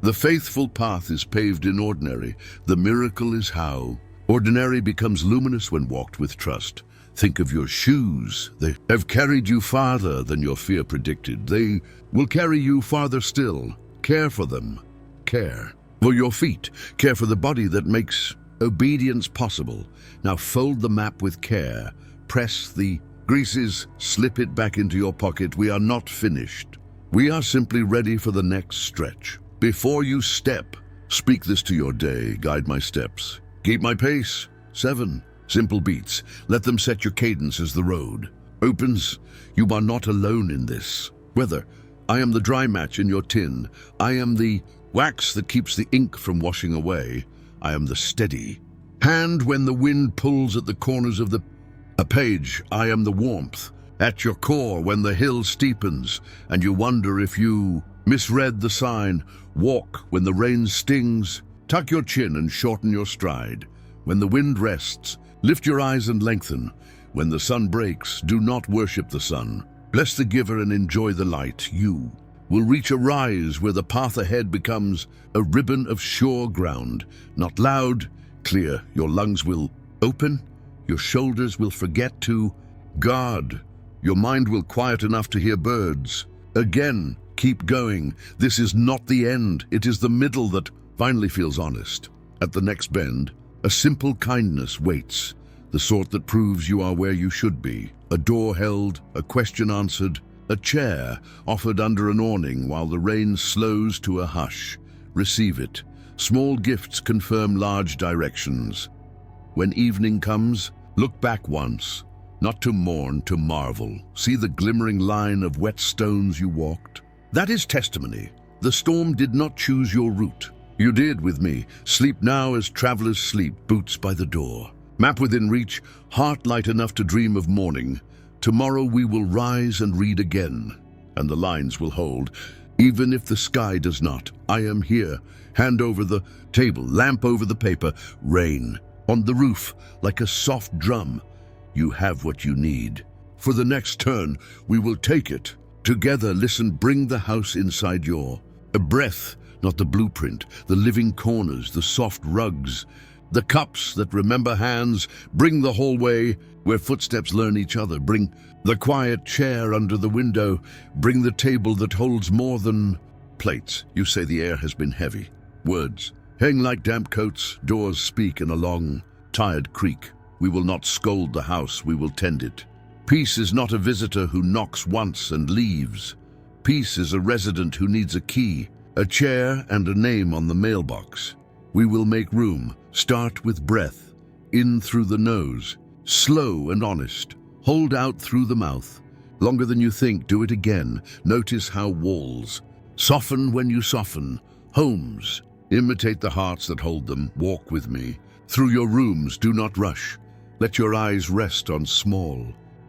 The faithful path is paved in ordinary. The miracle is how ordinary becomes luminous when walked with trust. Think of your shoes. They have carried you farther than your fear predicted. They will carry you farther still. Care for them. Care for your feet. Care for the body that makes obedience possible. Now fold the map with care. Press the greases. Slip it back into your pocket. We are not finished. We are simply ready for the next stretch. Before you step, speak this to your day. Guide my steps. Keep my pace. 7, Simple beats. Let them set your cadence as the road opens. You are not alone in this. Whether I am the dry match in your tin, I am the wax that keeps the ink from washing away, I am the steady hand when the wind pulls at the corners of a page, I am the warmth at your core when the hill steepens and you wonder if you misread the sign. Walk when the rain stings, tuck your chin and shorten your stride. When the wind rests, lift your eyes and lengthen. When the sun breaks, do not worship the sun. Bless the giver and enjoy the light. You will reach a rise where the path ahead becomes a ribbon of sure ground. Not loud, clear. Your lungs will open. Your shoulders will forget to guard. Your mind will quiet enough to hear birds. Again, keep going. This is not the end. It is the middle that finally feels honest. At the next bend, a simple kindness waits. The sort that proves you are where you should be. A door held, a question answered, a chair offered under an awning while the rain slows to a hush. Receive it. Small gifts confirm large directions. When evening comes, look back once, not to mourn, to marvel. See the glimmering line of wet stones you walked. That is testimony. The storm did not choose your route. You did with me. Sleep now as travelers sleep, boots by the door. Map within reach, heart light enough to dream of morning. Tomorrow we will rise and read again, and the lines will hold. Even if the sky does not, I am here. Hand over the table, lamp over the paper, rain on the roof like a soft drum. You have what you need. For the next turn, we will take it. Together, listen, bring the house inside a breath, not the blueprint, the living corners, the soft rugs, the cups that remember hands. Bring the hallway where footsteps learn each other. Bring the quiet chair under the window. Bring the table that holds more than plates. You say the air has been heavy. Words hang like damp coats. Doors speak in a long, tired creak. We will not scold the house, we will tend it. Peace is not a visitor who knocks once and leaves. Peace is a resident who needs a key, a chair, and a name on the mailbox. We will make room. Start with breath. In through the nose. Slow and honest. Hold out through the mouth. Longer than you think, do it again. Notice how walls soften when you soften. Homes imitate the hearts that hold them. Walk with me. Through your rooms, do not rush. Let your eyes rest on small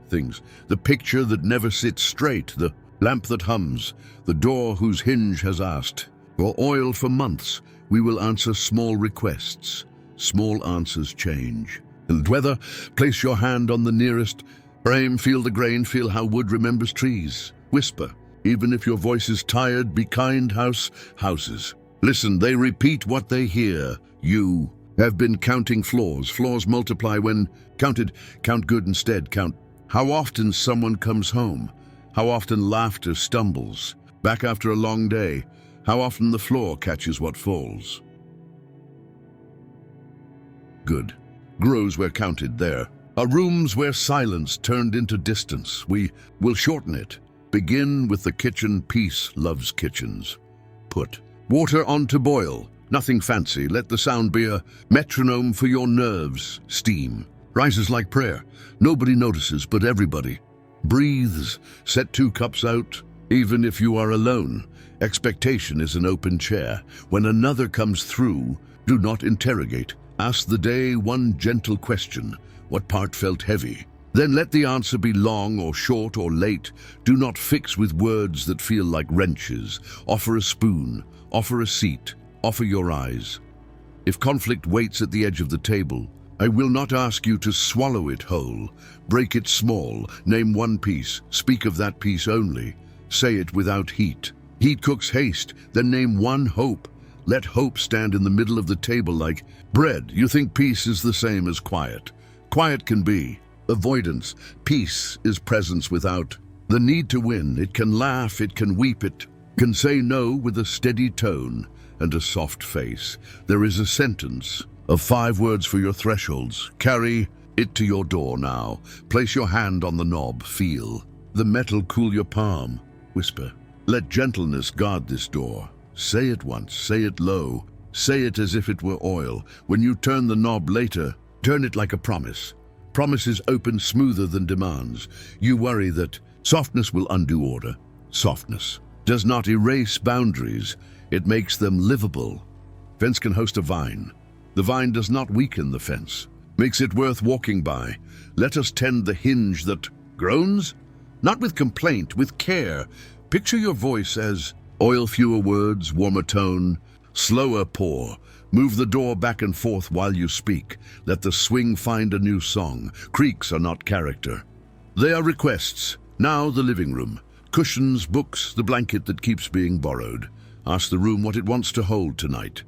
things. The picture that never sits straight. The lamp that hums. The door whose hinge has asked for oil for months. We will answer small requests. Small answers change. And weather, place your hand on the nearest frame. Feel the grain, feel how wood remembers trees. Whisper, even if your voice is tired, be kind. Houses. Listen, they repeat what they hear. You have been counting floors. Floors multiply when counted. Count good instead. Count how often someone comes home. How often laughter stumbles back after a long day. How often the floor catches what falls. Good grows where counted. There are rooms where silence turned into distance. We will shorten it. Begin with the kitchen. Peace loves kitchens. Put water on to boil. Nothing fancy. Let the sound be a metronome for your nerves. Steam rises like prayer. Nobody notices, but everybody breathes. Set 2 cups out, even if you are alone. Expectation is an open chair. When another comes through, do not interrogate. Ask the day one gentle question. What part felt heavy? Then let the answer be long or short or late. Do not fix with words that feel like wrenches. Offer a spoon. Offer a seat. Offer your eyes. If conflict waits at the edge of the table, I will not ask you to swallow it whole. Break it small. Name one piece. Speak of that piece only. Say it without heat. Heat cooks haste, then name one hope. Let hope stand in the middle of the table like bread. You think peace is the same as quiet. Quiet can be avoidance. Peace is presence without the need to win. It can laugh, it can weep, it can say no with a steady tone and a soft face. There is a sentence of 5 words for your thresholds. Carry it to your door now. Place your hand on the knob. Feel the metal cool your palm. Whisper. Let gentleness guard this door. Say it once, say it low, say it as if it were oil. When you turn the knob later, Turn it like a promise. Promises open smoother than demands. You worry that softness will undo order. Softness does not erase boundaries. It makes them livable. Fence can host a vine. The vine does not weaken the fence. Makes it worth walking by. Let us tend the hinge that groans. Not with complaint, with care. Picture your voice as oil fewer words, warmer tone, slower pour. Move the door back and forth while you speak. Let the swing find a new song. Creaks are not character. They are requests. Now the living room. Cushions, books, the blanket that keeps being borrowed. Ask the room what it wants to hold tonight.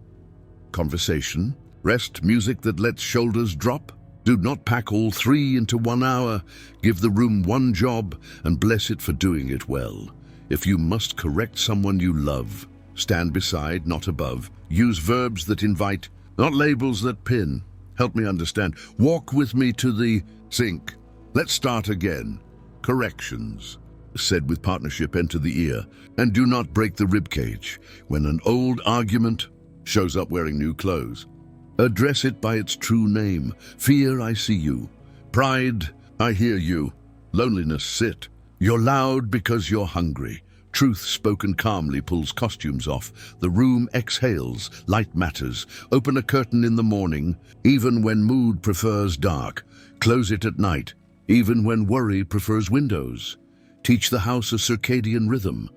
Conversation. Rest, music that lets shoulders drop. Do not pack all three into 1 hour. Give the room one job and bless it for doing it well. If you must correct someone you love, stand beside, not above. Use verbs that invite, not labels that pin. Help me understand. Walk with me to the sink. Let's start again. Corrections. Said with partnership, enter the ear. And do not break the ribcage when an old argument shows up wearing new clothes. Address it by its true name. Fear, I see you. Pride, I hear you. Loneliness, sit. You're loud because you're hungry. Truth spoken calmly pulls costumes off. The room exhales. Light matters. Open a curtain in the morning, even when mood prefers dark. Close it at night, even when worry prefers windows. Teach the house a circadian rhythm.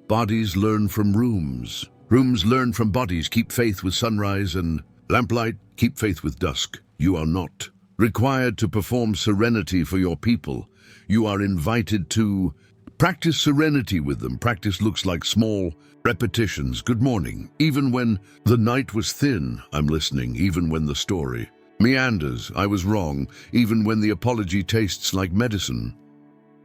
Bodies learn from rooms. Rooms learn from bodies. Keep faith with sunrise and lamplight. Keep faith with dusk. You are not required to perform serenity for your people. You are invited to practice serenity with them. Practice looks like small repetitions. Good morning. Even when the night was thin, I'm listening. Even when the story meanders, I was wrong. Even when the apology tastes like medicine.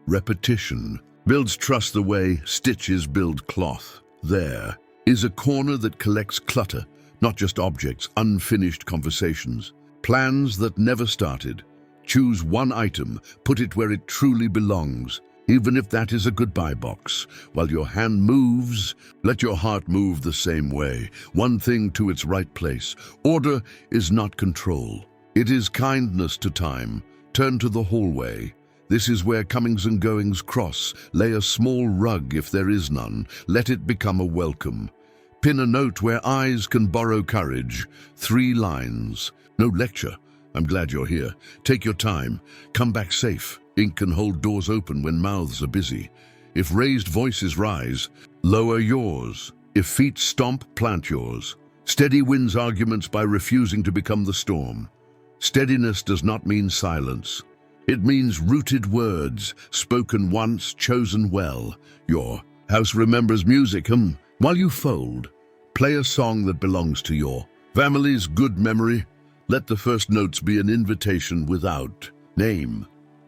Repetition builds trust the way stitches build cloth. There is a corner that collects clutter, not just objects, unfinished conversations, plans that never started. Choose one item, put it where it truly belongs, even if that is a goodbye box. While your hand moves, let your heart move the same way. One thing to its right place. Order is not control. It is kindness to time. Turn to the hallway. This is where comings and goings cross. Lay a small rug if there is none. Let it become a welcome. Pin a note where eyes can borrow courage. 3 lines. No lecture. I'm glad you're here. Take your time. Come back safe. Ink can hold doors open when mouths are busy. If raised voices rise, lower yours. If feet stomp, plant yours. Steady wins arguments by refusing to become the storm. Steadiness does not mean silence. It means rooted words, spoken once, chosen well. Your house remembers music, while you fold. Play a song that belongs to your family's good memory. Let the first notes be an invitation without name.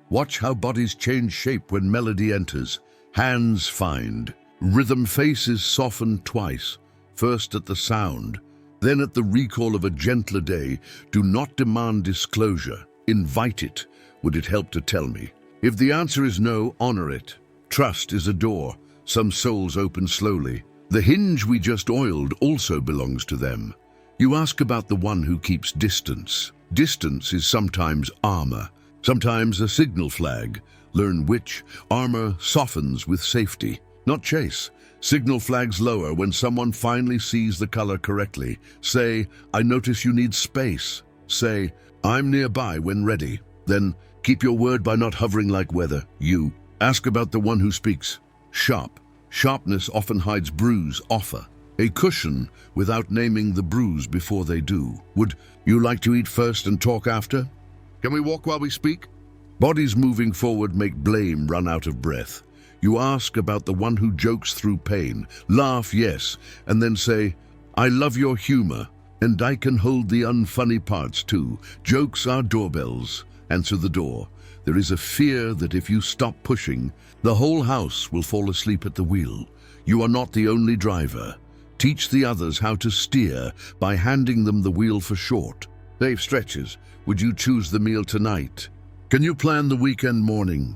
Watch how bodies change shape when melody enters. Hands find. Rhythm faces soften twice. First at the sound, then at the recall of a gentler day. Do not demand disclosure. Invite it. Would it help to tell me? If the answer is no, honor it. Trust is a door. Some souls open slowly. The hinge we just oiled also belongs to them. You ask about the one who keeps distance. Distance is sometimes armor, sometimes a signal flag. Learn which. Armor softens with safety, not chase. Signal flags lower when someone finally sees the color correctly. Say, I notice you need space. Say, I'm nearby when ready. Then keep your word by not hovering like weather. You ask about the one who speaks. Sharp. Sharpness often hides bruise. Offer a cushion without naming the bruise before they do. Would you like to eat first and talk after? Can we walk while we speak? Bodies moving forward make blame run out of breath. You ask about the one who jokes through pain. Laugh, yes, and then say, I love your humor, and I can hold the unfunny parts too. Jokes are doorbells. Answer the door. There is a fear that if you stop pushing, the whole house will fall asleep at the wheel. You are not the only driver. Teach the others how to steer by handing them the wheel for short. Safe stretches. Would you choose the meal tonight? Can you plan the weekend morning?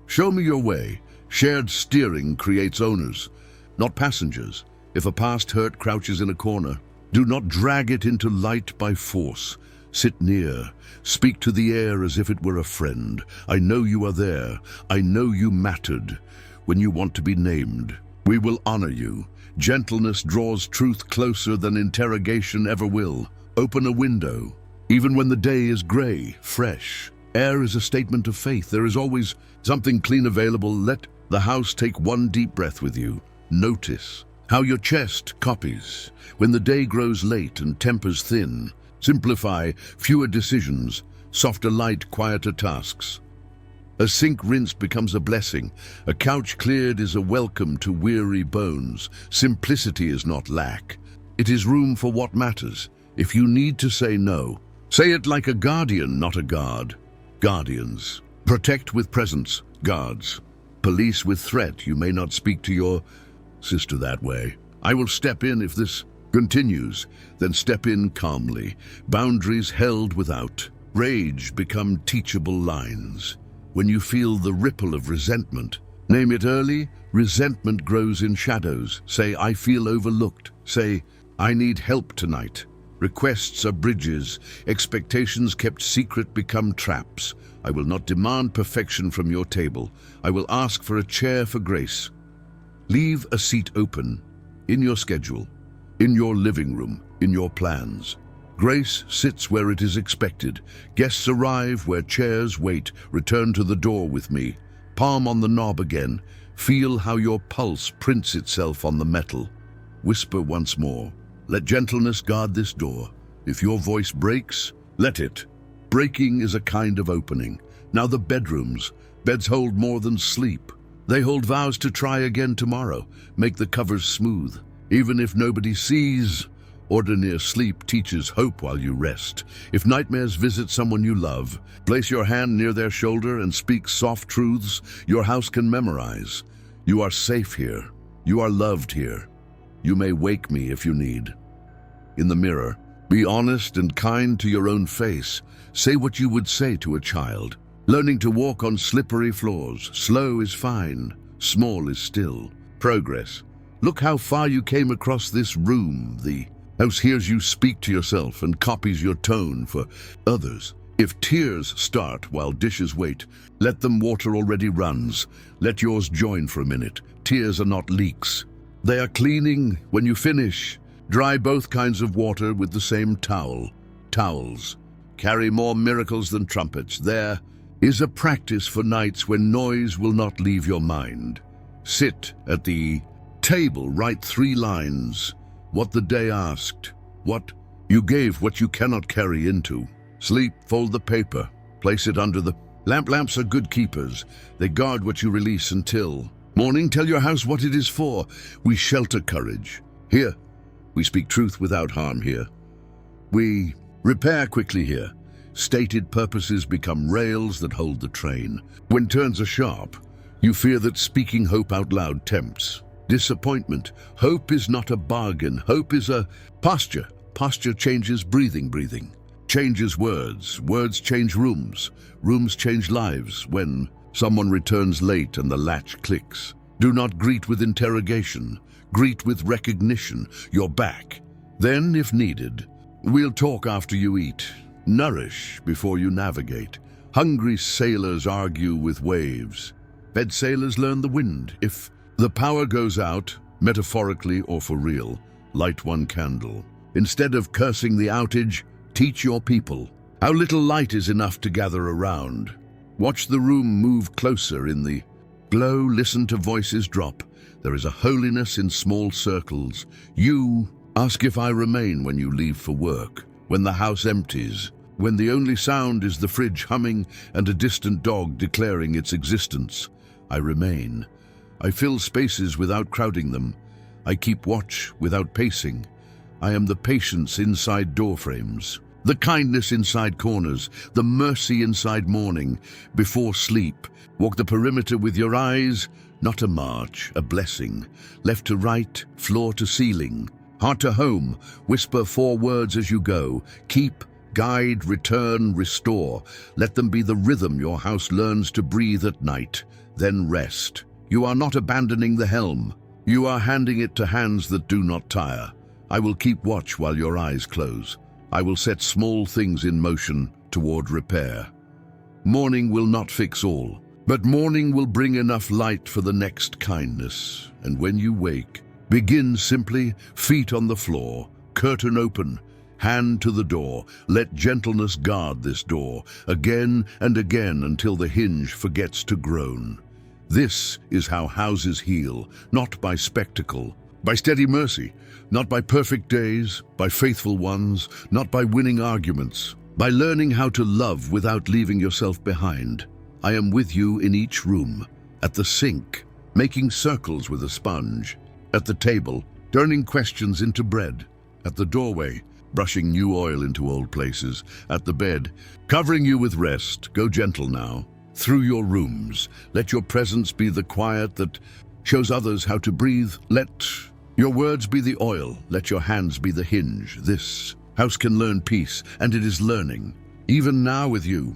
Show me your way. Shared steering creates owners, not passengers. If a past hurt crouches in a corner, do not drag it into light by force. Sit near. Speak to the air as if it were a friend. I know you are there. I know you mattered. When you want to be named, we will honor you. Gentleness draws truth closer than interrogation ever will. Open a window. Even when the day is gray, fresh. Air is a statement of faith. There is always something clean available. Let the house take one deep breath with you. Notice how your chest copies. When the day grows late and tempers thin, simplify fewer decisions, softer light, quieter tasks. A sink rinsed becomes a blessing. A couch cleared is a welcome to weary bones. Simplicity is not lack. It is room for what matters. If you need to say no, say it like a guardian, not a guard. Guardians. Protect with presence. Guards. Police with threat. You may not speak to your sister that way. I will step in if this continues, then step in calmly. Boundaries held without. Rage become teachable lines. When you feel the ripple of resentment, name it early. Resentment grows in shadows. Say, I feel overlooked. Say, I need help tonight. Requests are bridges. Expectations kept secret become traps. I will not demand perfection from your table. I will ask for a chair for grace. Leave a seat open in your schedule, in your living room, in your plans. Grace sits where it is expected. Guests arrive where chairs wait. Return to the door with me. Palm on the knob again. Feel how your pulse prints itself on the metal. Whisper once more. Let gentleness guard this door. If your voice breaks, let it. Breaking is a kind of opening. Now the bedrooms. Beds hold more than sleep. They hold vows to try again tomorrow. Make the covers smooth. Even if nobody sees, ordinary sleep teaches hope while you rest. If nightmares visit someone you love, place your hand near their shoulder and speak soft truths your house can memorize. You are safe here. You are loved here. You may wake me if you need. In the mirror, be honest and kind to your own face. Say what you would say to a child. Learning to walk on slippery floors. Slow is fine. Small is still. Progress. Look how far you came across this room. The house hears you speak to yourself and copies your tone for others. If tears start while dishes wait, let them water already runs. Let yours join for a minute. Tears are not leaks. They are cleaning. When you finish, dry both kinds of water with the same towel. Towels carry more miracles than trumpets. There is a practice for nights when noise will not leave your mind. Sit at the table, write 3 lines. What the day asked. What you gave, what you cannot carry into. Sleep, fold the paper. Place it under the lamp. Lamps are good keepers. They guard what you release until morning. Tell your house what it is for. We shelter courage. Here, we speak truth without harm here. We repair quickly here. Stated purposes become rails that hold the train. When turns are sharp, you fear that speaking hope out loud tempts disappointment. Hope is not a bargain. Hope is a posture. Posture changes breathing. Breathing changes words. Words change rooms. Rooms change lives. When someone returns late and the latch clicks, do not greet with interrogation. Greet with recognition. You're back. Then, if needed, we'll talk after you eat. Nourish before you navigate. Hungry sailors argue with waves. Bed sailors learn the wind. If the power goes out, metaphorically or for real, light one candle. Instead of cursing the outage, teach your people how little light is enough to gather around. Watch the room move closer in the glow. Listen to voices drop. There is a holiness in small circles. You ask if I remain when you leave for work, when the house empties, when the only sound is the fridge humming and a distant dog declaring its existence. I remain. I fill spaces without crowding them. I keep watch without pacing. I am the patience inside doorframes, the kindness inside corners, the mercy inside morning. Before sleep, walk the perimeter with your eyes, not a march, a blessing. Left to right, floor to ceiling, heart to home. Whisper 4 words as you go. Keep, guide, return, restore. Let them be the rhythm your house learns to breathe at night. Then rest. You are not abandoning the helm. You are handing it to hands that do not tire. I will keep watch while your eyes close. I will set small things in motion toward repair. Morning will not fix all, but morning will bring enough light for the next kindness. And when you wake, begin simply, feet on the floor, curtain open, hand to the door. Let gentleness guard this door, again and again until the hinge forgets to groan. This is how houses heal, not by spectacle, by steady mercy, not by perfect days, by faithful ones, not by winning arguments, by learning how to love without leaving yourself behind. I am with you in each room, at the sink, making circles with a sponge, at the table, turning questions into bread, at the doorway, brushing new oil into old places, at the bed, covering you with rest. Go gentle now. Through your rooms, let your presence be the quiet that shows others how to breathe. Let your words be the oil, let your hands be the hinge. This house can learn peace, and it is learning, even now with you.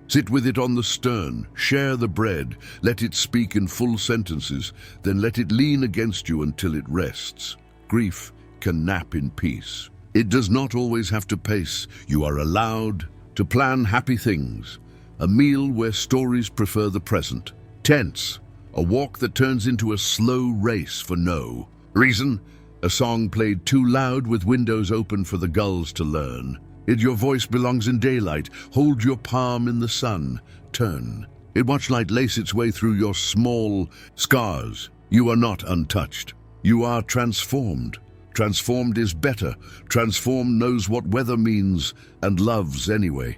Sit with it on the stern, share the bread, let it speak in full sentences, then let it lean against you until it rests. Grief can nap in peace. It does not always have to pace. You are allowed to plan happy things. A meal where stories prefer the present. Tense, a walk that turns into a slow race for no reason. A song played too loud with windows open for the gulls to learn. Your voice belongs in daylight. Hold your palm in the sun. Turn. Watch light lace its way through your small scars. You are not untouched. You are transformed. Transformed is better. Transformed knows what weather means and loves anyway.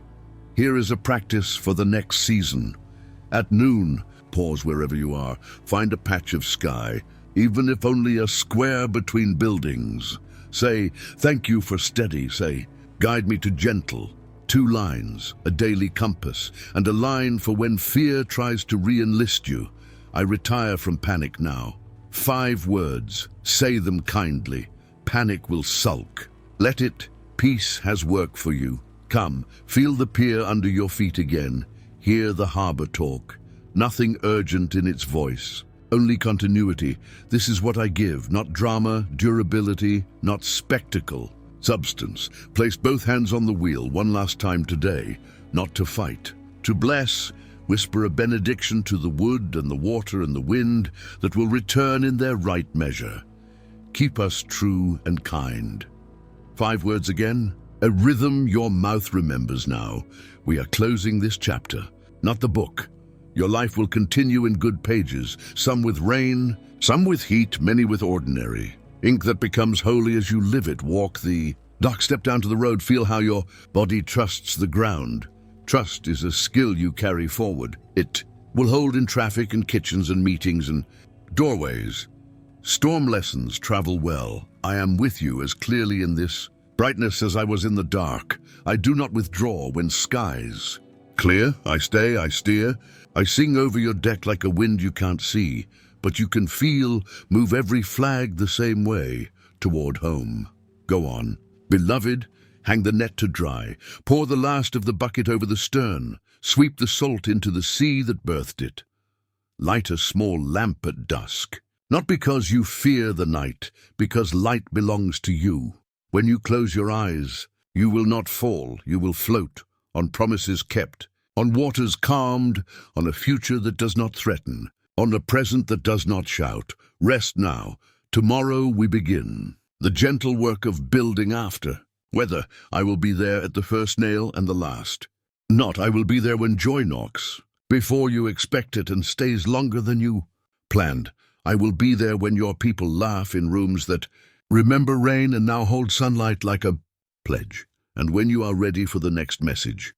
Here is a practice for the next season. At noon, pause wherever you are. Find a patch of sky, even if only a square between buildings. Say, thank you for steady. Say, guide me to gentle. 2 lines, a daily compass, and a line for when fear tries to re-enlist you. I retire from panic now. 5 words, say them kindly. Panic will sulk. Let it. Peace has work for you. Come, feel the pier under your feet again. Hear the harbor talk. Nothing urgent in its voice. Only continuity. This is what I give. Not drama, durability, not spectacle. Substance. Place both hands on the wheel one last time today. Not to fight. To bless. Whisper a benediction to the wood and the water and the wind that will return in their right measure. Keep us true and kind. 5 words again. A rhythm your mouth remembers now. We are closing this chapter, not the book. Your life will continue in good pages, some with rain, some with heat, many with ordinary. Ink that becomes holy as you live it. Walk the dock, step down to the road, feel how your body trusts the ground. Trust is a skill you carry forward. It will hold in traffic and kitchens and meetings and doorways. Storm lessons travel well. I am with you as clearly in this brightness as I was in the dark. I do not withdraw when skies clear. I stay, I steer. I sing over your deck like a wind you can't see, but you can feel, move every flag the same way toward home. Go on. Beloved, hang the net to dry. Pour the last of the bucket over the stern. Sweep the salt into the sea that birthed it. Light a small lamp at dusk. Not because you fear the night, because light belongs to you. When you close your eyes, you will not fall, you will float, on promises kept, on waters calmed, on a future that does not threaten, on a present that does not shout. Rest now. Tomorrow we begin. The gentle work of building after. Whether I will be there at the first nail and the last. Not I will be there when joy knocks, before you expect it and stays longer than you planned. I will be there when your people laugh in rooms that remember rain and now hold sunlight like a pledge. And when you are ready for the next message,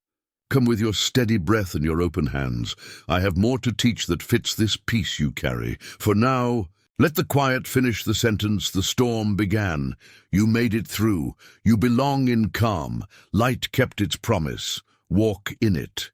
come with your steady breath and your open hands. I have more to teach that fits this peace you carry. For now, let the quiet finish the sentence. The storm began. You made it through. You belong in calm. Light kept its promise. Walk in it.